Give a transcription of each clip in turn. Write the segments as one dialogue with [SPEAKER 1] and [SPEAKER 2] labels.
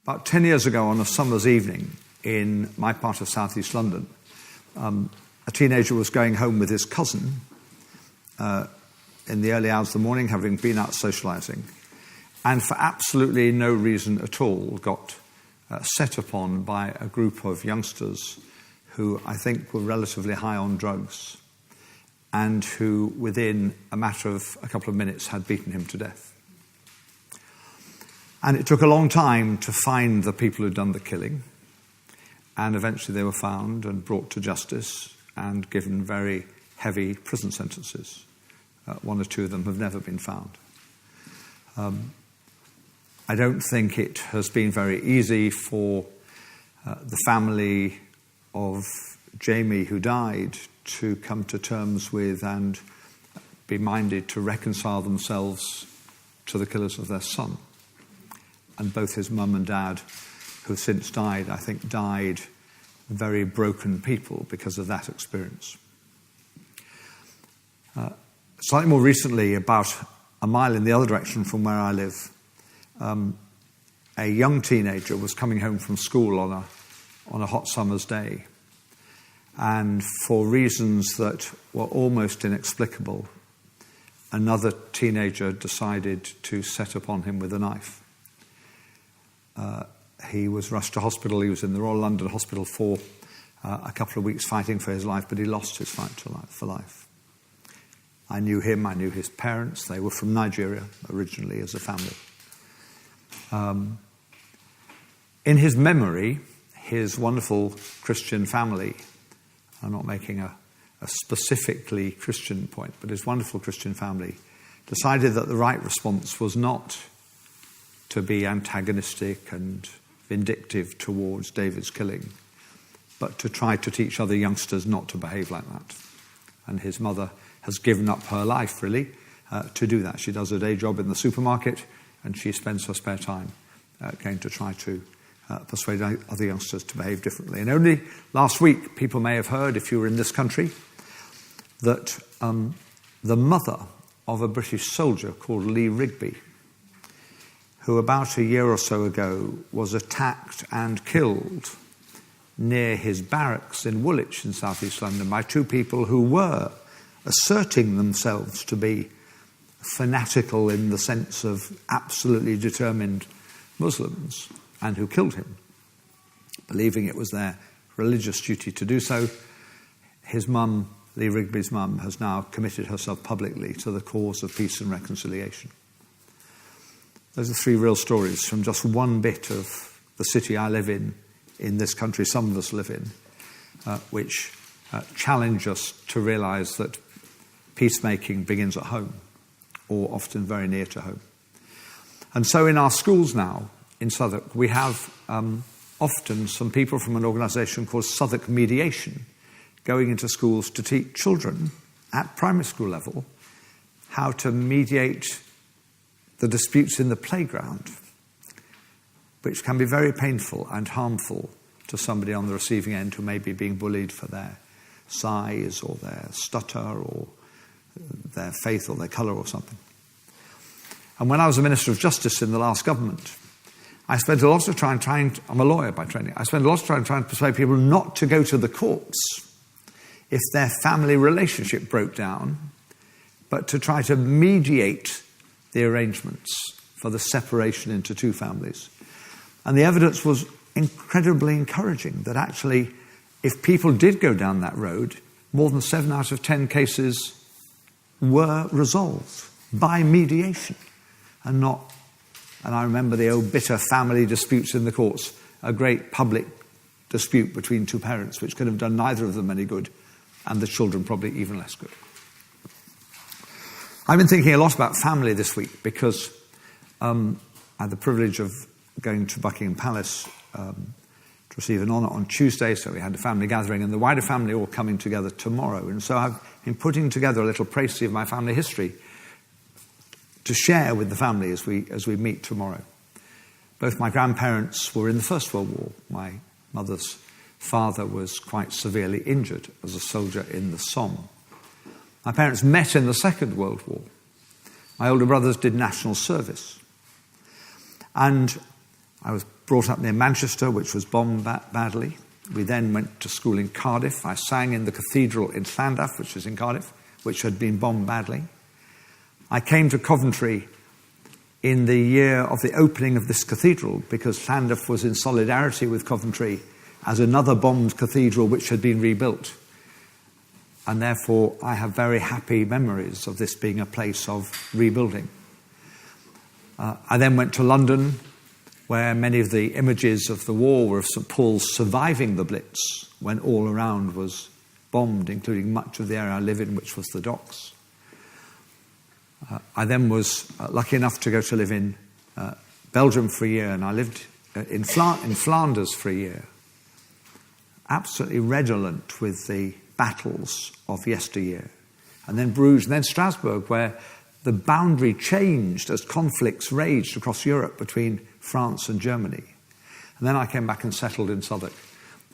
[SPEAKER 1] About 10 years ago on a summer's evening in my part of southeast London, a teenager was going home with his cousin in the early hours of the morning, having been out socialising, and for absolutely no reason at all got set upon by a group of youngsters who I think were relatively high on drugs and who within a matter of a couple of minutes had beaten him to death. And it took a long time to find the people who'd done the killing, and eventually they were found and brought to justice and given very heavy prison sentences. One or two of them have never been found. I don't think it has been very easy for the family of Jamie who died to come to terms with and be minded to reconcile themselves to the killers of their son. And both his mum and dad, who since died, I think died very broken people because of that experience. Slightly more recently, about a mile in the other direction from where I live, a young teenager was coming home from school on a hot summer's day. And for reasons that were almost inexplicable, another teenager decided to set upon him with a knife. He was rushed to hospital. He was in the Royal London Hospital for a couple of weeks fighting for his life, but he lost his fight for life. I knew him. I knew his parents. They were from Nigeria originally as a family. In his memory, his wonderful Christian family, I'm not making a specifically Christian point, but his wonderful Christian family decided that the right response was not to be antagonistic and vindictive towards David's killing, but to try to teach other youngsters not to behave like that. And his mother has given up her life, really, to do that. She does a day job in the supermarket, and she spends her spare time going to try to persuade other youngsters to behave differently. And only last week, people may have heard, if you were in this country, that the mother of a British soldier called Lee Rigby, who about a year or so ago was attacked and killed near his barracks in Woolwich in southeast London by two people who were asserting themselves to be fanatical in the sense of absolutely determined Muslims, and who killed him, believing it was their religious duty to do so. His mum, Lee Rigby's mum, has now committed herself publicly to the cause of peace and reconciliation. Those are three real stories from just one bit of the city I live in this country, some of us live in, which challenge us to realise that peacemaking begins at home, or often very near to home. And so in our schools now, in Southwark, we have often some people from an organisation called Southwark Mediation going into schools to teach children at primary school level how to mediate the disputes in the playground, which can be very painful and harmful to somebody on the receiving end who may be being bullied for their size or their stutter or their faith or their colour or something. And when I was a Minister of Justice in the last government, I spent a lot of time I'm a lawyer by training, I spent a lot of time trying to persuade people not to go to the courts if their family relationship broke down, but to try to mediate the arrangements for the separation into two families. And the evidence was incredibly encouraging that actually, if people did go down that road, more than 7 out of 10 cases were resolved by mediation and not, and I remember the old bitter family disputes in the courts, a great public dispute between two parents which could have done neither of them any good, and the children probably even less good. I've been thinking a lot about family this week because I had the privilege of going to Buckingham Palace to receive an honour on Tuesday, so we had a family gathering, and the wider family all coming together tomorrow. And so I've been putting together a little précis of my family history to share with the family as we meet tomorrow. Both my grandparents were in the First World War. My mother's father was quite severely injured as a soldier in the Somme. My parents met in the Second World War. My older brothers did national service. And I was brought up near Manchester, which was bombed badly. We then went to school in Cardiff. I sang in the cathedral in Llandaff, which was in Cardiff, which had been bombed badly. I came to Coventry in the year of the opening of this cathedral because Llandaff was in solidarity with Coventry as another bombed cathedral which had been rebuilt. And therefore, I have very happy memories of this being a place of rebuilding. I then went to London, where many of the images of the war were of St. Paul's surviving the Blitz when all around was bombed, including much of the area I live in, which was the docks. I then was lucky enough to go to live in Belgium for a year, and I lived in Flanders for a year, absolutely redolent with the battles of yesteryear. And then Bruges, and then Strasbourg, where the boundary changed as conflicts raged across Europe between France and Germany. And then I came back and settled in Southwark,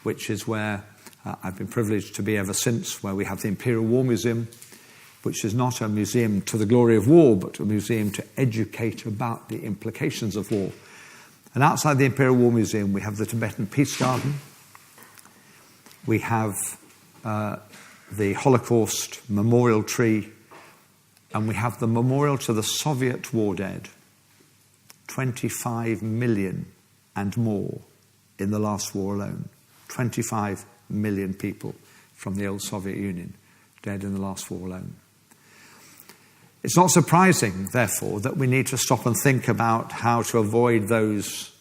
[SPEAKER 1] which is where I've been privileged to be ever since, where we have the Imperial War Museum, which is not a museum to the glory of war, but a museum to educate about the implications of war. And outside the Imperial War Museum, we have the Tibetan Peace Garden. We have the Holocaust Memorial Tree, and we have the memorial to the Soviet war dead, 25 million and more in the last war alone. 25 million people from the old Soviet Union dead in the last war alone. It's not surprising, therefore, that we need to stop and think about how to avoid those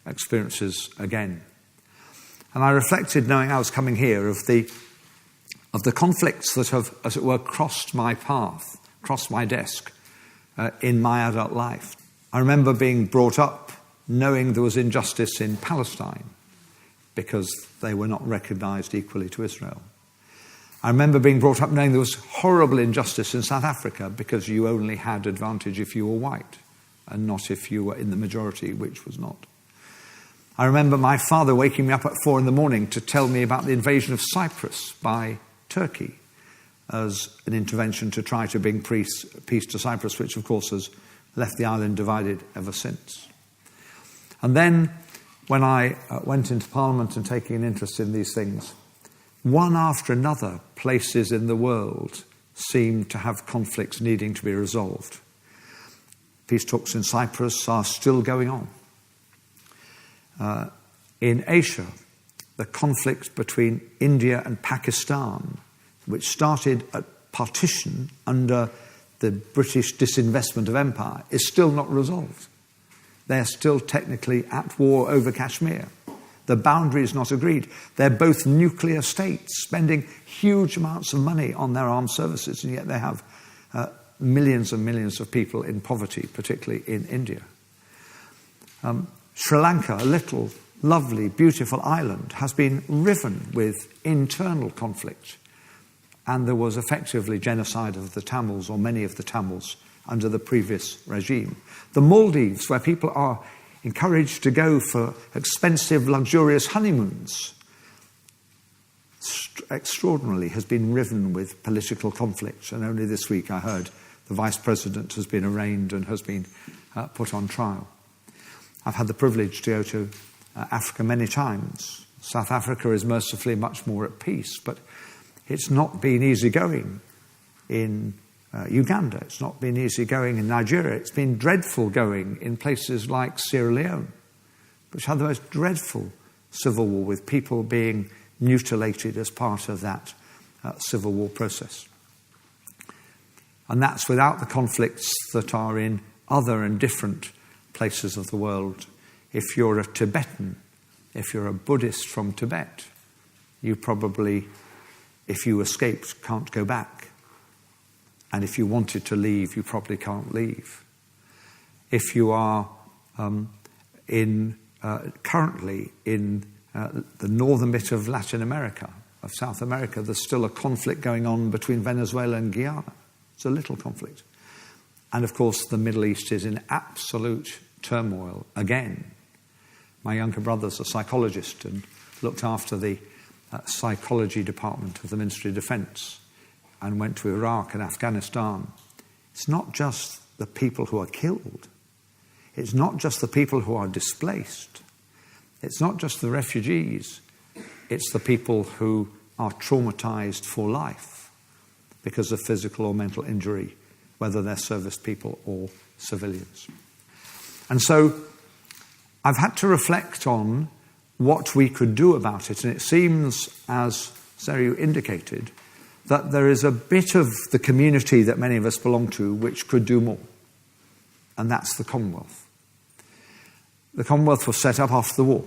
[SPEAKER 1] experiences again. And I reflected, knowing I was coming here, of the conflicts that have, as it were, crossed my path, crossed my desk in my adult life. I remember being brought up knowing there was injustice in Palestine because they were not recognised equally to Israel. I remember being brought up knowing there was horrible injustice in South Africa because you only had advantage if you were white and not if you were in the majority, which was not. I remember my father waking me up at 4 a.m. to tell me about the invasion of Cyprus by Turkey as an intervention to try to bring peace to Cyprus, which of course has left the island divided ever since. And then when I went into Parliament and taking an interest in these things, one after another, places in the world seemed to have conflicts needing to be resolved. Peace talks in Cyprus are still going on. In Asia, the conflict between India and Pakistan, which started at partition under the British disinvestment of empire, is still not resolved. They're still technically at war over Kashmir. The boundary is not agreed. They're both nuclear states spending huge amounts of money on their armed services, and yet they have millions and millions of people in poverty, particularly in India. Sri Lanka, a little, lovely, beautiful island, has been riven with internal conflict, and there was effectively genocide of the Tamils, or many of the Tamils, under the previous regime. The Maldives, where people are encouraged to go for expensive, luxurious honeymoons, extraordinarily has been riven with political conflict. And only this week I heard the Vice President has been arraigned and has been put on trial. I've had the privilege to go to Africa many times. South Africa is mercifully much more at peace, but it's not been easy going in Uganda. It's not been easy going in Nigeria. It's been dreadful going in places like Sierra Leone, which had the most dreadful civil war with people being mutilated as part of that civil war process. And that's without the conflicts that are in other and different places of the world. If you're a Tibetan, if you're a Buddhist from Tibet, you probably, if you escaped, can't go back. And if you wanted to leave, you probably can't leave. If you are currently in the northern bit of Latin America, of South America, there's still a conflict going on between Venezuela and Guyana. It's a little conflict. And of course, the Middle East is in absolute turmoil again. My younger brother's a psychologist and looked after the psychology department of the Ministry of Defence, and went to Iraq and Afghanistan. It's not just the people who are killed. It's not just the people who are displaced. It's not just the refugees, it's the people who are traumatized for life because of physical or mental injury, whether they're service people or civilians. And so I've had to reflect on what we could do about it, and it seems, as Sarah, you indicated, that there is a bit of the community that many of us belong to which could do more, and that's the Commonwealth. The Commonwealth was set up after the war.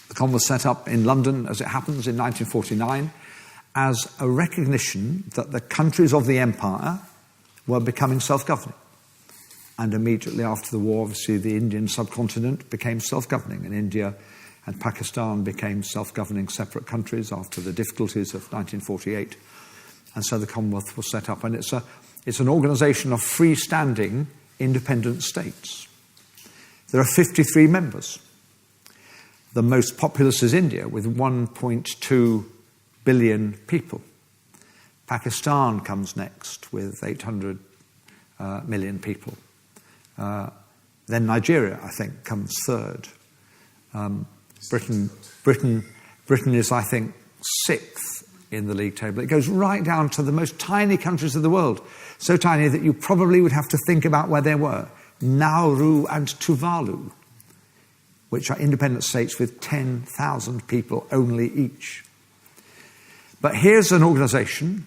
[SPEAKER 1] The Commonwealth was set up in London, as it happens, in 1949, as a recognition that the countries of the empire were becoming self-governing. And immediately after the war, obviously, the Indian subcontinent became self-governing, and India and Pakistan became self-governing separate countries after the difficulties of 1948. And so the Commonwealth was set up. And it's an organisation of freestanding independent states. There are 53 members. The most populous is India, with 1.2 billion people. Pakistan comes next, with 800 million people. Then Nigeria, I think, comes third. Britain is, I think, sixth in the league table. It goes right down to the most tiny countries of the world, so tiny that you probably would have to think about where they were. Nauru and Tuvalu, which are independent states with 10,000 people only each. But here's an organisation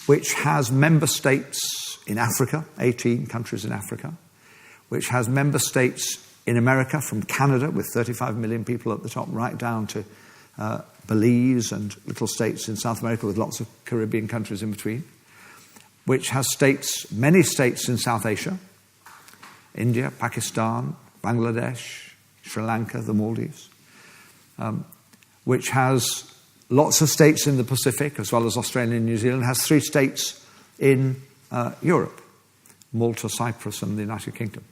[SPEAKER 1] which has member states in Africa, 18 countries in Africa, which has member states in America, from Canada with 35 million people at the top, right down to Belize and little states in South America with lots of Caribbean countries in between, which has states, many states in South Asia, India, Pakistan, Bangladesh, Sri Lanka, the Maldives, which has lots of states in the Pacific, as well as Australia and New Zealand, has 3 states in Europe, Malta, Cyprus, and the United Kingdom.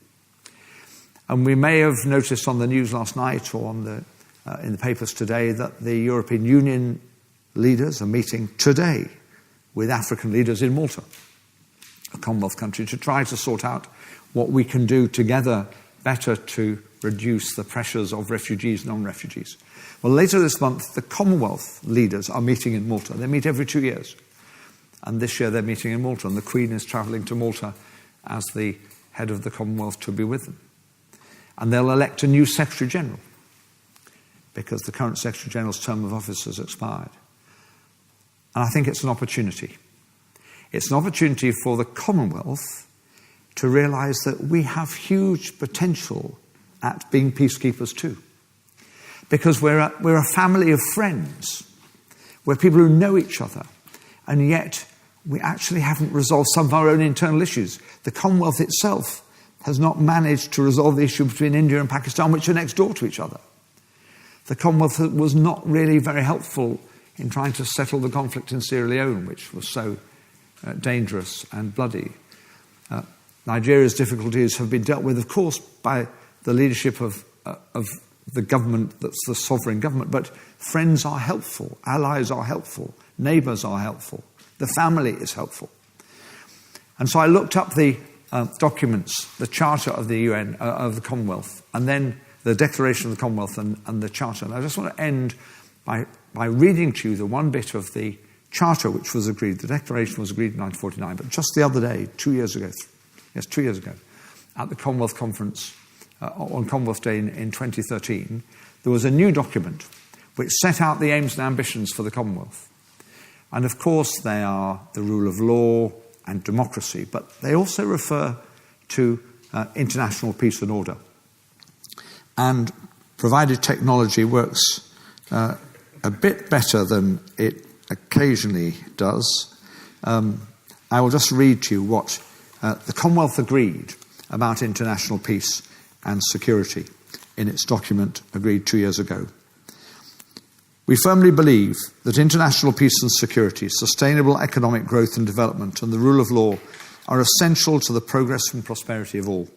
[SPEAKER 1] And we may have noticed on the news last night or in the papers today that the European Union leaders are meeting today with African leaders in Malta, a Commonwealth country, to try to sort out what we can do together better to reduce the pressures of refugees and non-refugees. Well, later this month, the Commonwealth leaders are meeting in Malta. They meet every 2 years. And this year they're meeting in Malta, and the Queen is travelling to Malta as the head of the Commonwealth to be with them. And they'll elect a new Secretary General, because the current Secretary General's term of office has expired. And I think it's an opportunity. It's an opportunity for the Commonwealth to realise that we have huge potential at being peacekeepers too. Because we're a family of friends. We're people who know each other. And yet we actually haven't resolved some of our own internal issues. The Commonwealth itself has not managed to resolve the issue between India and Pakistan, which are next door to each other. The Commonwealth was not really very helpful in trying to settle the conflict in Sierra Leone, which was so dangerous and bloody. Nigeria's difficulties have been dealt with, of course, by the leadership of the government that's the sovereign government, but friends are helpful, allies are helpful, neighbours are helpful, the family is helpful. And so I looked up the documents, the Charter of the UN, of the Commonwealth, and then the Declaration of the Commonwealth and the Charter. And I just want to end by reading to you the one bit of the Charter which was agreed. The Declaration was agreed in 1949, but just the other day, 2 years ago, at the Commonwealth Conference, on Commonwealth Day in 2013, there was a new document which set out the aims and ambitions for the Commonwealth. And of course they are the rule of law and democracy, but they also refer to international peace and order. And provided technology works a bit better than it occasionally does, I will just read to you what the Commonwealth agreed about international peace and security in its document agreed 2 years ago. We firmly believe that international peace and security, sustainable economic growth and development, and the rule of law are essential to the progress and prosperity of all.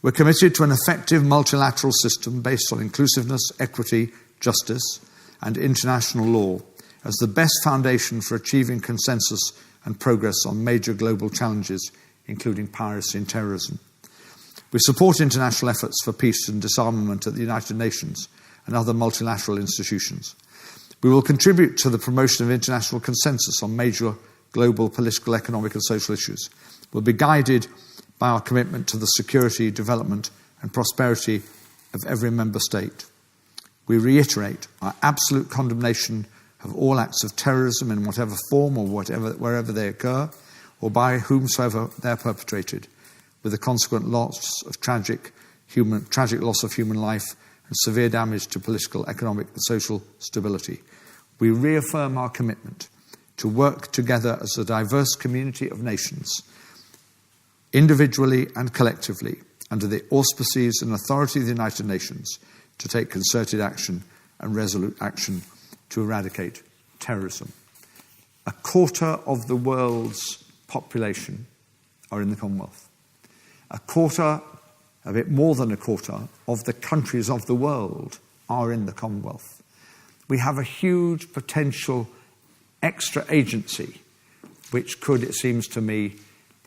[SPEAKER 1] We're committed to an effective multilateral system based on inclusiveness, equity, justice, and international law as the best foundation for achieving consensus and progress on major global challenges, including piracy and terrorism. We support international efforts for peace and disarmament at the United Nations
[SPEAKER 2] and other multilateral institutions. We will contribute to the promotion of international consensus on major global political, economic and social issues. We'll be guided by our commitment to the security, development and prosperity of every member state. We reiterate our absolute condemnation of all acts of terrorism in whatever form or wherever they occur, or by whomsoever they are perpetrated, with the consequent loss of tragic loss of human life and severe damage to political, economic and social stability. We reaffirm our commitment to work together as a diverse community of nations, individually and collectively, under the auspices and authority of the United Nations, to take concerted action and resolute action to eradicate terrorism. 1/4 of the world's population are in the Commonwealth. 1/4, a bit more than 1/4, of the countries of the world are in the Commonwealth. We have a huge potential extra agency which could, it seems to me,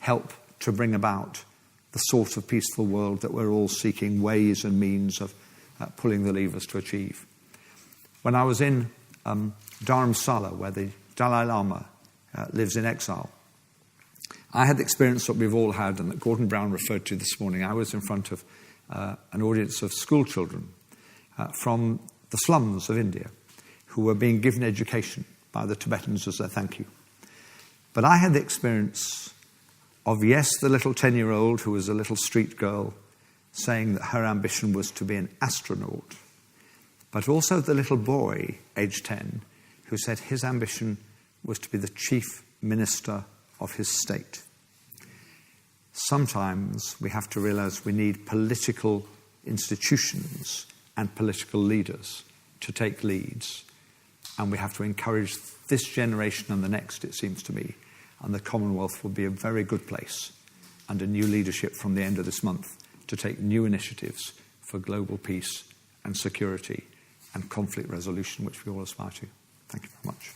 [SPEAKER 2] help to bring about the sort of peaceful world that we're all seeking ways and means of pulling the levers to achieve. When I was in Dharamsala, where the Dalai Lama lives in exile, I had the experience that we've all had and that Gordon Brown referred to this morning. I was in front of an audience of school children from the slums of India who were being given education by the Tibetans as their thank you. But I had the experience of, yes, the little 10-year-old who was a little street girl saying that her ambition was to be an astronaut, but also the little boy, aged 10, who said his ambition was to be the chief minister of his state. Sometimes we have to realize we need political institutions and political leaders to take leads, and we have to encourage this generation and the next, it seems to me, and the Commonwealth will be a very good place under new leadership from the end of this month to take new initiatives for global peace and security and conflict resolution, which we all aspire to. Thank you very much.